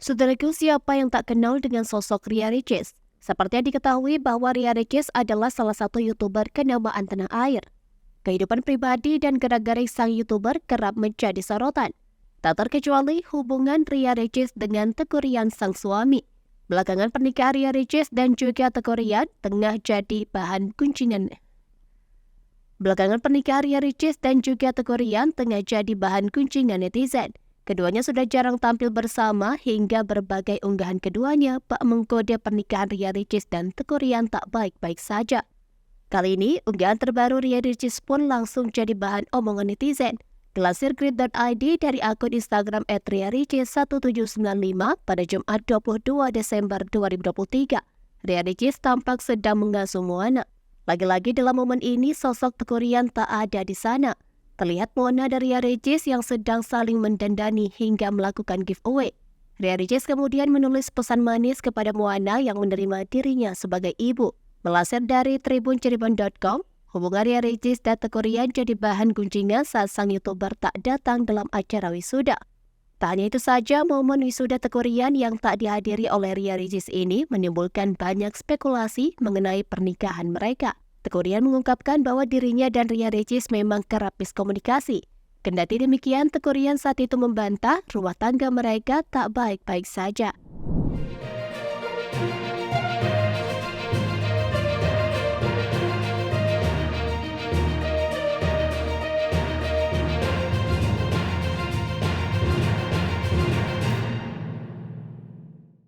Saudaraku, siapa yang tak kenal dengan sosok Ria Ricis? Seperti yang diketahui bahwa Ria Ricis adalah salah satu YouTuber kenamaan tanah air. Kehidupan pribadi dan gerak-gerik sang YouTuber kerap menjadi sorotan. Tak terkecuali hubungan Ria Ricis dengan Teuku Ryan sang suami. Belakangan pernikahan Ria Ricis dan juga Teuku Ryan tengah jadi bahan kuncingan. Netizen. Keduanya sudah jarang tampil bersama hingga berbagai unggahan keduanya bak mengkode pernikahan Ria Ricis dan Teuku Ryan tak baik-baik saja. Kali ini, unggahan terbaru Ria Ricis pun langsung jadi bahan omongan netizen. Dilansir Grid.id dari akun Instagram @riaricis1795 pada Jumat 22 Desember 2023, Ria Ricis tampak sedang mengasuh Moana. Lagi-lagi dalam momen ini, sosok Teuku Ryan tak ada di sana. Terlihat Moana dan Ria Ricis yang sedang saling mendandani hingga melakukan giveaway. Ria Ricis kemudian menulis pesan manis kepada Moana yang menerima dirinya sebagai ibu. Melansir dari tribuncirebon.com, hubungan Ria Ricis dan Teuku Ryan jadi bahan gunjingan saat sang YouTuber tak datang dalam acara wisuda. Tak hanya itu saja, momen wisuda Teuku Ryan yang tak dihadiri oleh Ria Ricis ini menimbulkan banyak spekulasi mengenai pernikahan mereka. Teuku Ryan mengungkapkan bahwa dirinya dan Ria Ricis memang kerap miskomunikasi. Kendati demikian, Teuku Ryan saat itu membantah rumah tangga mereka tak baik-baik saja.